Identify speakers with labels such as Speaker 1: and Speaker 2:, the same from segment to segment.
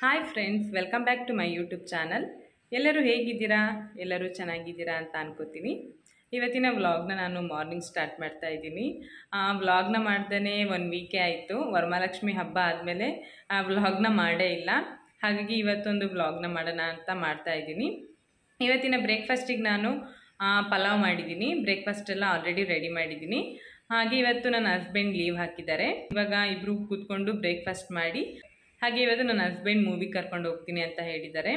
Speaker 1: Hi friends, welcome back to my YouTube channel. ಎಲ್ಲರೂ ಹೇಗಿದ್ದೀರಾ? ಎಲ್ಲರೂ ಚೆನ್ನಾಗಿದ್ದೀರಾ ಅಂತ ಅನ್ಕೋತೀನಿ. ಇವತ್ತಿನ ವ್ಲಾಗ್ನ ನಾನು ಮಾರ್ನಿಂಗ್ ಸ್ಟಾರ್ಟ್ ಮಾಡ್ತಾ ಇದ್ದೀನಿ. ವ್ಲಾಗ್ನ ಮಾಡ್ದೇ 1 ವೀಕೇ ಆಯಿತು. ವರಮಹಾಲಕ್ಷ್ಮಿ ಹಬ್ಬ ಆದಮೇಲೆ ವ್ಲಾಗ್ನ ಮಾಡೇ ಇಲ್ಲ. ಹಾಗಾಗಿ ಇವತ್ತೊಂದು ವ್ಲಾಗ್ನ ಮಾಡೋಣ ಅಂತ ಮಾಡ್ತಾ ಇದ್ದೀನಿ. ಇವತ್ತಿನ ಬ್ರೇಕ್ಫಾಸ್ಟಿಗೆ ನಾನು ಪಲಾವ್ ಮಾಡಿದ್ದೀನಿ. ಬ್ರೇಕ್ಫಾಸ್ಟ್ ಎಲ್ಲ ಆಲ್ರೆಡಿ ರೆಡಿ ಮಾಡಿದ್ದೀನಿ. ಹಾಗೆ ಇವತ್ತು ನನ್ನ ಹಸ್ಬೆಂಡ್ ಲೀವ್ ಹಾಕಿದ್ದಾರೆ. ಇವಾಗ ಇಬ್ಬರು ಕೂತ್ಕೊಂಡು ಬ್ರೇಕ್ಫಾಸ್ಟ್ ಮಾಡಿ, ಹಾಗೆ ಇವತ್ತು ನನ್ನ ಹಸ್ಬೆಂಡ್ ಮೂವಿ ಕರ್ಕೊಂಡು ಹೋಗ್ತೀನಿ ಅಂತ ಹೇಳಿದ್ದಾರೆ.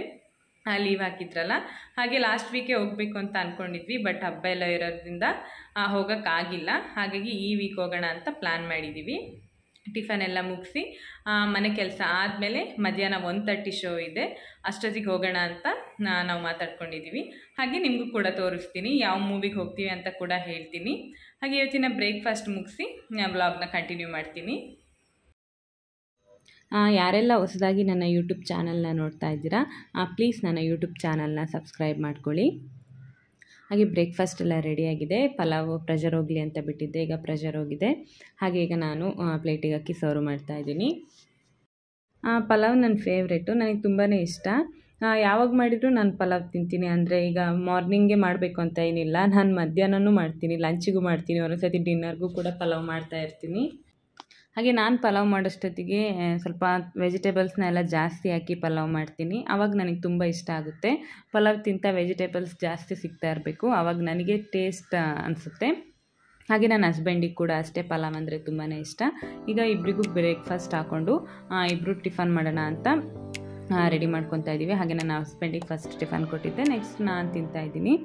Speaker 1: ಲೀವ್ ಹಾಕಿದ್ರಲ್ಲ, ಹಾಗೆ ಲಾಸ್ಟ್ ವೀಕೆ ಹೋಗಬೇಕು ಅಂತ ಅಂದ್ಕೊಂಡಿದ್ವಿ. ಬಟ್ ಹಬ್ಬ ಎಲ್ಲ ಇರೋದ್ರಿಂದ ಹೋಗೋಕ್ಕಾಗಿಲ್ಲ. ಹಾಗಾಗಿ ಈ ವೀಕ್ ಹೋಗೋಣ ಅಂತ ಪ್ಲ್ಯಾನ್ ಮಾಡಿದ್ದೀವಿ. ಟಿಫನ್ ಎಲ್ಲ ಮುಗಿಸಿ ಮನೆ ಕೆಲಸ ಆದಮೇಲೆ ಮಧ್ಯಾಹ್ನ 1:30 ಶೋ ಇದೆ, ಅಷ್ಟೊತ್ತಿಗೆ ಹೋಗೋಣ ಅಂತ ನಾವು ಮಾತಾಡ್ಕೊಂಡಿದ್ದೀವಿ. ಹಾಗೆ ನಿಮಗೂ ಕೂಡ ತೋರಿಸ್ತೀನಿ, ಯಾವ ಮೂವಿಗೆ ಹೋಗ್ತೀವಿ ಅಂತ ಕೂಡ ಹೇಳ್ತೀನಿ. ಹಾಗೆ ಇವತ್ತಿನ ಬ್ರೇಕ್ಫಾಸ್ಟ್ ಮುಗಿಸಿ ವ್ಲಾಗ್ನ ಕಂಟಿನ್ಯೂ ಮಾಡ್ತೀನಿ.
Speaker 2: ಯಾರೆಲ್ಲ ಹೊಸದಾಗಿ ನನ್ನ ಯೂಟ್ಯೂಬ್ ಚಾನಲ್ನ ನೋಡ್ತಾ ಇದ್ದೀರಾ, ಪ್ಲೀಸ್ ನನ್ನ ಯೂಟ್ಯೂಬ್ ಚಾನಲ್ನ ಸಬ್ಸ್ಕ್ರೈಬ್ ಮಾಡ್ಕೊಳ್ಳಿ. ಹಾಗೆ ಬ್ರೇಕ್ಫಾಸ್ಟ್ ಎಲ್ಲ ರೆಡಿಯಾಗಿದೆ. ಪಲಾವು ಪ್ರೆಷರ್ ಹೋಗಲಿ ಅಂತ ಬಿಟ್ಟಿದ್ದೆ, ಈಗ ಪ್ರೆಷರ್ ಹೋಗಿದೆ. ಹಾಗೆ ಈಗ ನಾನು ಪ್ಲೇಟಿಗೆ ಹಾಕಿ ಸರ್ವ್ ಮಾಡ್ತಾಯಿದ್ದೀನಿ. ಪಲಾವ್ ನನ್ನ ಫೇವ್ರೇಟು, ನನಗೆ ತುಂಬಾ ಇಷ್ಟ. ಯಾವಾಗ ಮಾಡಿದರೂ ನಾನು ಪಲಾವ್ ತಿಂತೀನಿ. ಅಂದರೆ ಈಗ ಮಾರ್ನಿಂಗೇ ಮಾಡಬೇಕು ಅಂತ ಏನಿಲ್ಲ, ನಾನು ಮಧ್ಯಾಹ್ನನೂ ಮಾಡ್ತೀನಿ, ಲಂಚಿಗೂ ಮಾಡ್ತೀನಿ, ಒಂದೊಂದ್ಸತಿ ಡಿನ್ನರ್ಗೂ ಕೂಡ ಪಲಾವ್ ಮಾಡ್ತಾಯಿರ್ತೀನಿ. ಹಾಗೆ ನಾನು ಪಲಾವ್ ಮಾಡೋಷ್ಟೊತ್ತಿಗೆ ಸ್ವಲ್ಪ ವೆಜಿಟೇಬಲ್ಸ್ನ ಎಲ್ಲ ಜಾಸ್ತಿ ಹಾಕಿ ಪಲಾವ್ ಮಾಡ್ತೀನಿ. ಆವಾಗ ನನಗೆ ತುಂಬ ಇಷ್ಟ ಆಗುತ್ತೆ. ಪಲಾವ್ ತಿಂತ ವೆಜಿಟೇಬಲ್ಸ್ ಜಾಸ್ತಿ ಸಿಗ್ತಾ ಇರಬೇಕು, ಆವಾಗ ನನಗೆ ಟೇಸ್ಟ್ ಅನಿಸುತ್ತೆ. ಹಾಗೆ ನನ್ನ ಹಸ್ಬೆಂಡಿಗೆ ಕೂಡ ಅಷ್ಟೇ ಪಲಾವ್ ಅಂದರೆ ತುಂಬಾ ಇಷ್ಟ. ಈಗ ಇಬ್ಬರಿಗೂ ಬ್ರೇಕ್ಫಾಸ್ಟ್ ಹಾಕ್ಕೊಂಡು ಇಬ್ಬರು ಟಿಫನ್ ಮಾಡೋಣ ಅಂತ ರೆಡಿ ಮಾಡ್ಕೊತಾ ಇದ್ದೀವಿ. ಹಾಗೆ ನನ್ನ ಹಸ್ಬೆಂಡಿಗೆ ಫಸ್ಟ್ ಟಿಫನ್ ಕೊಟ್ಟಿದ್ದೆ, ನೆಕ್ಸ್ಟ್ ನಾನು ತಿಂತಾಯಿದ್ದೀನಿ.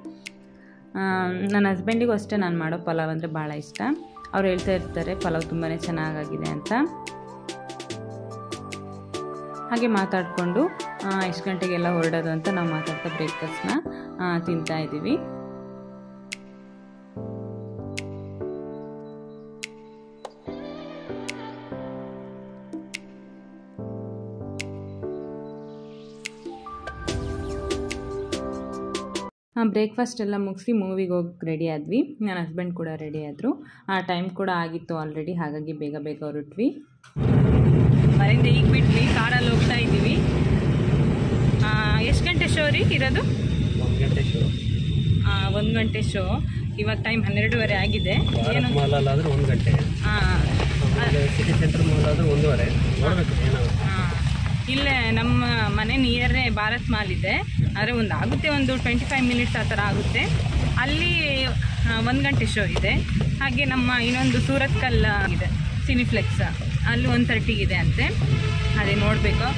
Speaker 2: ನನ್ನ ಹಸ್ಬೆಂಡಿಗೂ ಅಷ್ಟೇ ನಾನು ಮಾಡೋ ಪಲಾವ್ ಅಂದರೆ ಭಾಳ ಇಷ್ಟ. ಅವ್ರು ಹೇಳ್ತಾ ಇರ್ತಾರೆ ಪಲಾವ್ ತುಂಬಾ ಚೆನ್ನಾಗಾಗಿದೆ ಅಂತ. ಹಾಗೆ ಮಾತಾಡಿಕೊಂಡು ಎಷ್ಟು ಗಂಟೆಗೆಲ್ಲ ಹೊರಡೋದು ಅಂತ ನಾವು ಮಾತಾಡ್ತಾ ಬ್ರೇಕ್ಫಾಸ್ಟ್ನ ತಿಂತಾ ಇದ್ದೀವಿ. ಬ್ರೇಕ್ಫಾಸ್ಟ್ ಎಲ್ಲ ಮುಗಿಸಿ ಮೂವಿಗೆ ಹೋಗಿ ರೆಡಿ ಆದ್ವಿ. ನನ್ನ ಹಸ್ಬೆಂಡ್ ಕೂಡ ರೆಡಿ ಆದರು. ಟೈಮ್ ಕೂಡ ಆಗಿತ್ತು ಆಲ್ರೆಡಿ, ಹಾಗಾಗಿ ಬೇಗ ಬೇಗ ಹೊರಟ್ವಿ.
Speaker 1: ಮನೆಯಿಂದ ಈಗ ಬಿಟ್ವಿ, ಕಾರಲ್ಲಿ ಹೋಗ್ತಾ ಇದ್ದೀವಿ. ಎಷ್ಟು ಗಂಟೆ ಶೋ ರೀ ಇರೋದು?
Speaker 3: 1 ಗಂಟೆ ಶೋ.
Speaker 1: 1 ಗಂಟೆ ಶೋ. ಇವಾಗ ಟೈಮ್ 12:30 ಆಗಿದೆ.
Speaker 3: ಏನು ಮಾಲಾದ್ರೆ 1 ಗಂಟೆ, ಸಿಟಿ ಸೆಂಟರ್ ಮಾಲಾದ್ರೆ 1:30. ನೋಡಬೇಕು ಏನಾಗುತ್ತೆ.
Speaker 1: ಇಲ್ಲೇ ನಮ್ಮ ಮನೆ ನಿಯರೇ ಭಾರತ್ ಮಾಲ್ ಇದೆ, ಆದರೆ ಒಂದು 25 ಮಿನಿಟ್ಸ್ ಆ ಥರ ಆಗುತ್ತೆ. ಅಲ್ಲಿ 1 ಗಂಟೆ ಶೋ ಇದೆ. ಹಾಗೆ ನಮ್ಮ ಇನ್ನೊಂದು ಸೂರತ್ಕಲ್ ಇದೆ ಸಿನಿಫ್ಲೆಕ್ಸ್, ಅಲ್ಲಿ 1:30 ಇದೆ ಅಂತೆ. ಅದೇ ನೋಡಬೇಕು.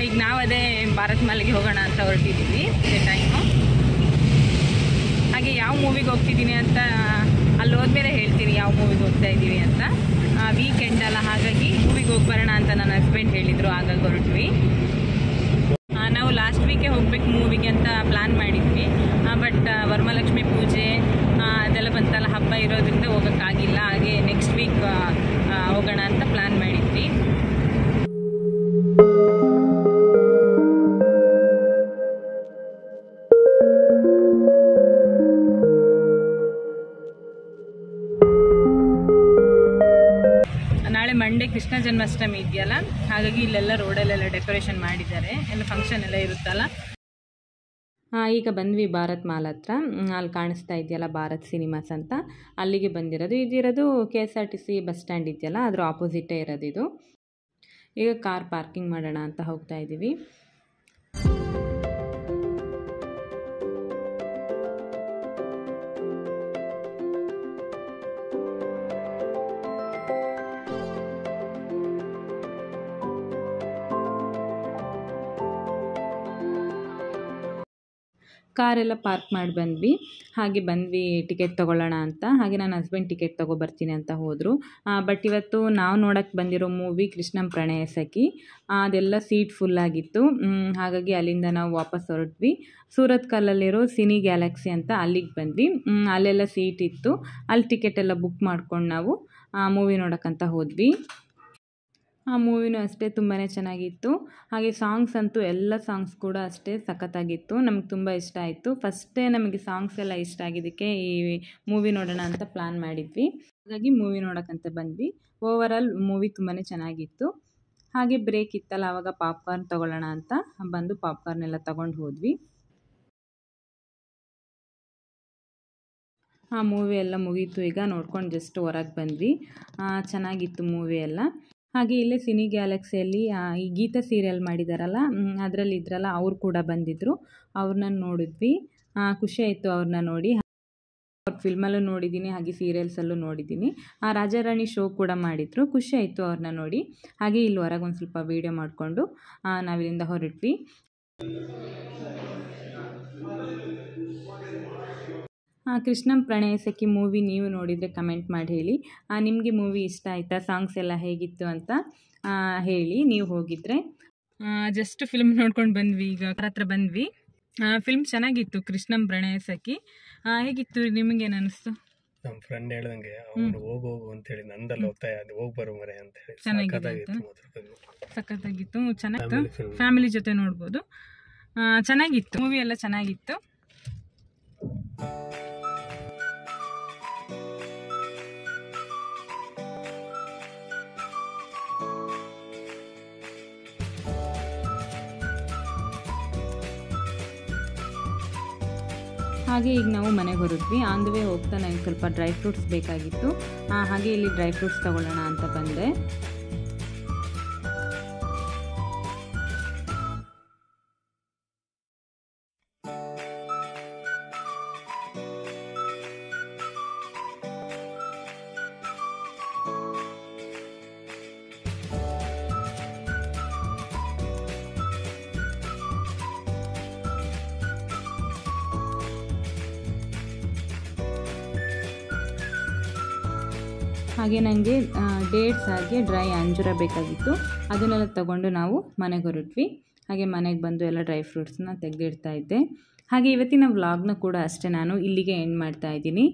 Speaker 1: ಈಗ ನಾವು ಅದೇ ಭಾರತ್ ಮಾಲ್ಗೆ ಹೋಗೋಣ ಅಂತ ಹೊರಟಿದ್ದೀವಿ ಟೈಮು. ಹಾಗೆ ಯಾವ ಮೂವಿಗೆ ಹೋಗ್ತಿದ್ದೀನಿ ಅಂತ ಅಲ್ಲಿ ಹೋದ್ಮೇಲೆ ಹೇಳ್ತೀನಿ ಯಾವ ಮೂವಿಗೆ ಹೋಗ್ತಾ ಇದ್ದೀವಿ ಅಂತ. ವೀಕೆಂಡ್ ಅಲ್ಲ, ಹಾಗಾಗಿ ಮೂವಿಗೆ ಹೋಗಿ ಬರೋಣ ಅಂತ ನನ್ನ ಹಸ್ಬೆಂಡ್ ಹೇಳಿದರು, ಹಾಗಾಗಿ ಹೊರಟ್ವಿ. ನಾವು ಲಾಸ್ಟ್ ವೀಕೆ ಹೋಗ್ಬೇಕು ಮೂವಿಗೆ ಅಂತ ಪ್ಲ್ಯಾನ್ ಮಾಡಿದ್ವಿ. ಬಟ್ ವರಮಹಾಲಕ್ಷ್ಮಿ ಪೂಜೆ ಅದೆಲ್ಲ ಬಂತಲ್ಲ, ಹಬ್ಬ ಇರೋದ್ರಿಂದ ಹೋಗೋಕ್ಕಾಗಿಲ್ಲ. ಹಾಗೆ ನೆಕ್ಸ್ಟ್ ವೀಕ್ ಹೋಗೋಣ ಅಂತ ಪ್ಲ್ಯಾನ್ ಮಾಡಿದ್ವಿ. ನಾಳೆ ಮಂಡೇ ಕೃಷ್ಣ ಜನ್ಮಾಷ್ಟಮಿ ಇದೆಯಲ್ಲ, ಹಾಗಾಗಿ ಇಲ್ಲೆಲ್ಲ ರೋಡಲ್ಲೆಲ್ಲ ಡೆಕೋರೇಷನ್ ಮಾಡಿದ್ದಾರೆ, ಎಲ್ಲ ಫಂಕ್ಷನ್ ಎಲ್ಲ ಇರುತ್ತಲ್ಲ.
Speaker 2: ಈಗ ಬಂದ್ವಿ ಭಾರತ್ ಮಾಲ್ ಹತ್ರ. ಅಲ್ಲಿ ಕಾಣಿಸ್ತಾ ಇದೆಯಲ್ಲ ಭಾರತ್ ಸಿನಿಮಾಸ್ ಅಂತ, ಅಲ್ಲಿಗೆ ಬಂದಿರೋದು. ಇದಿರೋದು KSRTC ಬಸ್ ಸ್ಟ್ಯಾಂಡ್ ಇದೆಯಲ್ಲ, ಅದ್ರ ಆಪೋಸಿಟೇ ಇರೋದು ಇದು. ಈಗ ಕಾರ್ ಪಾರ್ಕಿಂಗ್ ಮಾಡೋಣ ಅಂತ ಹೋಗ್ತಾ ಇದ್ದೀವಿ. ಕಾರೆಲ್ಲ ಪಾರ್ಕ್ ಮಾಡಿ ಬಂದ್ವಿ. ಹಾಗೆ ಬಂದ್ವಿ ಟಿಕೆಟ್ ತೊಗೊಳ್ಳೋಣ ಅಂತ. ಹಾಗೆ ನನ್ನ ಹಸ್ಬೆಂಡ್ ಟಿಕೆಟ್ ತೊಗೊಬರ್ತೀನಿ ಅಂತ ಹೋದರು. ಬಟ್ ಇವತ್ತು ನಾವು ನೋಡೋಕ್ಕೆ ಬಂದಿರೋ ಮೂವಿ ಕೃಷ್ಣಂ ಪ್ರಣಯ ಸಖಿ, ಅದೆಲ್ಲ ಸೀಟ್ ಫುಲ್ಲಾಗಿತ್ತು. ಹಾಗಾಗಿ ಅಲ್ಲಿಂದ ನಾವು ವಾಪಸ್ ಹೊರಟ್ವಿ. ಸೂರತ್ಕಲ್ಲಲ್ಲಿರೋ ಸಿನಿ ಗ್ಯಾಲಕ್ಸಿ ಅಂತ ಅಲ್ಲಿಗೆ ಬಂದ್ವಿ. ಅಲ್ಲೆಲ್ಲ ಸೀಟ್ ಇತ್ತು, ಅಲ್ಲಿ ಟಿಕೆಟ್ ಎಲ್ಲ ಬುಕ್ ಮಾಡ್ಕೊಂಡು ನಾವು ಮೂವಿ ನೋಡೋಕ್ಕಂತ ಹೋದ್ವಿ. ಆ ಮೂವಿನೂ ಅಷ್ಟೇ ತುಂಬಾ ಚೆನ್ನಾಗಿತ್ತು. ಹಾಗೆ ಸಾಂಗ್ಸ್ ಅಂತೂ ಎಲ್ಲ ಸಾಂಗ್ಸ್ ಕೂಡ ಅಷ್ಟೇ ಸಖತ್ತಾಗಿತ್ತು, ನಮಗೆ ತುಂಬ ಇಷ್ಟ ಆಯಿತು. ಫಸ್ಟೇ ನಮಗೆ ಸಾಂಗ್ಸ್ ಎಲ್ಲ ಇಷ್ಟ ಆಗಿದ್ದಕ್ಕೆ ಈ ಮೂವಿ ನೋಡೋಣ ಅಂತ ಪ್ಲ್ಯಾನ್ ಮಾಡಿದ್ವಿ. ಹಾಗಾಗಿ ಮೂವಿ ನೋಡೋಕ್ಕಂತ ಬಂದ್ವಿ. ಓವರಾಲ್ ಮೂವಿ ತುಂಬಾ ಚೆನ್ನಾಗಿತ್ತು. ಹಾಗೆ ಬ್ರೇಕ್ ಇತ್ತಲ್ಲ, ಆವಾಗ ಪಾಪ್ಕಾರ್ನ್ ತೊಗೊಳ್ಳೋಣ ಅಂತ ಬಂದು ಪಾಪ್ಕಾರ್ನ್ ಎಲ್ಲ ತೊಗೊಂಡು ಹೋದ್ವಿ. ಮೂವಿ ಎಲ್ಲ ಮುಗೀತು. ಈಗ ನೋಡ್ಕೊಂಡು ಜಸ್ಟ್ ಹೊರಗೆ ಬಂದ್ವಿ. ಚೆನ್ನಾಗಿತ್ತು ಮೂವಿ ಎಲ್ಲ. ಹಾಗೆ ಇಲ್ಲೇ ಸಿನಿ ಗ್ಯಾಲಕ್ಸಿಯಲ್ಲಿ ಈ ಗೀತಾ ಸೀರಿಯಲ್ ಮಾಡಿದಾರಲ್ಲ, ಅದರಲ್ಲಿ ಇದ್ರಲ್ಲ, ಅವ್ರು ಕೂಡ ಬಂದಿದ್ದರು. ಅವ್ರನ್ನ ನೋಡಿದ್ವಿ. ಖುಷಿ ಆಯಿತು ಅವ್ರನ್ನ ನೋಡಿ. ಅವ್ರ ಫಿಲ್ಮಲ್ಲೂ ನೋಡಿದ್ದೀನಿ, ಹಾಗೆ ಸೀರಿಯಲ್ಸಲ್ಲೂ ನೋಡಿದ್ದೀನಿ. ರಾಜಾರಾಣಿ ಶೋ ಕೂಡ ಮಾಡಿದರು. ಖುಷಿ ಆಯಿತು ಅವ್ರನ್ನ ನೋಡಿ. ಹಾಗೆ ಇಲ್ಲಿ ಹೊರಗೆ ಒಂದು ಸ್ವಲ್ಪ ವೀಡಿಯೋ ಮಾಡಿಕೊಂಡು ನಾವಿಲ್ಲಿಂದ ಹೊರಟ್ವಿ. ಕೃಷ್ಣಂ ಪ್ರಣಯ ಸಖಿ ಮೂವಿ ನೀವು ನೋಡಿದರೆ ಕಮೆಂಟ್ ಮಾಡಿ ಹೇಳಿ. ನಿಮಗೆ ಮೂವಿ ಇಷ್ಟ ಆಯಿತಾ, ಸಾಂಗ್ಸ್ ಎಲ್ಲ ಹೇಗಿತ್ತು ಅಂತ ಹೇಳಿ ನೀವು ಹೋಗಿದ್ರೆ. ಜಸ್ಟ್ ಫಿಲ್ಮ್ ನೋಡ್ಕೊಂಡು ಬಂದ್ವಿ. ಈಗ ಹತ್ರ ಬಂದ್ವಿ. ಫಿಲ್ಮ್ ಚೆನ್ನಾಗಿತ್ತು, ಕೃಷ್ಣಂ ಪ್ರಣಯ ಸಖಿ. ಹೇಗಿತ್ತು, ನಿಮಗೇನು ಅನಿಸ್ತು?
Speaker 3: ನಮ್ಮ ಫ್ರೆಂಡ್ ಹೇಳ್ದಂಗೆ ಅವನು ಹೋಗು ಅಂತೇಳಿ ನಂದಲ್ಲಿ ಹೋಗ್ತಾ ಇದ್ದೆ, ಹೋಗಿ ಬರೋ ಮರೆ ಅಂತ ಹೇಳಿ.
Speaker 2: ಸಖತ್ತಾಗಿತ್ತು, ಚೆನ್ನಾಗಿತ್ತು. ಫ್ಯಾಮಿಲಿ ಜೊತೆ ನೋಡ್ಬೋದು. ಚೆನ್ನಾಗಿತ್ತು, ಮೂವಿ ಎಲ್ಲ ಚೆನ್ನಾಗಿತ್ತು. ಹಾಗೆ ಈಗ ನಾವು ಮನೆಗೆ ಹೊರಟ್ವಿ. ಆನ್ ದ ವೇ ಹೋಗ್ತಾ ನನಗೆ ಸ್ವಲ್ಪ ಡ್ರೈ ಫ್ರೂಟ್ಸ್ ಬೇಕಾಗಿತ್ತು. ಹಾಗೆ ಇಲ್ಲಿ ಡ್ರೈ ಫ್ರೂಟ್ಸ್ ತಗೊಳ್ಳೋಣ ಅಂತ ಬಂದೆ. ಹಾಗೆ ನನಗೆ ಡೇಟ್ಸ್ ಹಾಗೆ ಡ್ರೈ ಅಂಜೂರ ಬೇಕಾಗಿತ್ತು. ಅದನ್ನೆಲ್ಲ ತಗೊಂಡು ನಾವು ಮನೆಗೆ ಹೊರಟ್ವಿ. ಹಾಗೆ ಮನೆಗೆ ಬಂದು ಎಲ್ಲ ಡ್ರೈ ಫ್ರೂಟ್ಸ್ನ ತೆಗೆದಿಡ್ತಾ ಇದ್ದೆ. ಹಾಗೆ ಇವತ್ತಿನ ವ್ಲಾಗ್ನ ಕೂಡ ಅಷ್ಟೇ ನಾನು ಇಲ್ಲಿಗೆ ಎಂಡ್ ಮಾಡ್ತಾ ಇದ್ದೀನಿ.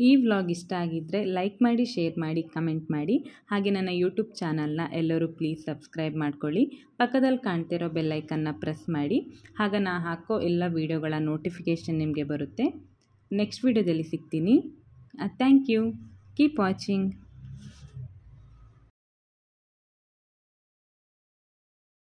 Speaker 2: ಈ ವ್ಲಾಗ್ ಇಷ್ಟ ಆಗಿದ್ದರೆ ಲೈಕ್ ಮಾಡಿ, ಶೇರ್ ಮಾಡಿ, ಕಮೆಂಟ್ ಮಾಡಿ. ಹಾಗೆ ನನ್ನ ಯೂಟ್ಯೂಬ್ ಚಾನಲ್ನ ಎಲ್ಲರೂ ಪ್ಲೀಸ್ ಸಬ್ಸ್ಕ್ರೈಬ್ ಮಾಡ್ಕೊಳ್ಳಿ. ಪಕ್ಕದಲ್ಲಿ ಕಾಣ್ತಿರೋ ಬೆಲ್ಲೈಕನ್ನ ಪ್ರೆಸ್ ಮಾಡಿ. ಆಗ ನಾನು ಹಾಕೋ ಎಲ್ಲ ವೀಡಿಯೋಗಳ ನೋಟಿಫಿಕೇಷನ್ ನಿಮಗೆ ಬರುತ್ತೆ. ನೆಕ್ಸ್ಟ್ ವೀಡಿಯೋದಲ್ಲಿ ಸಿಗ್ತೀನಿ. Thank you. Keep watching.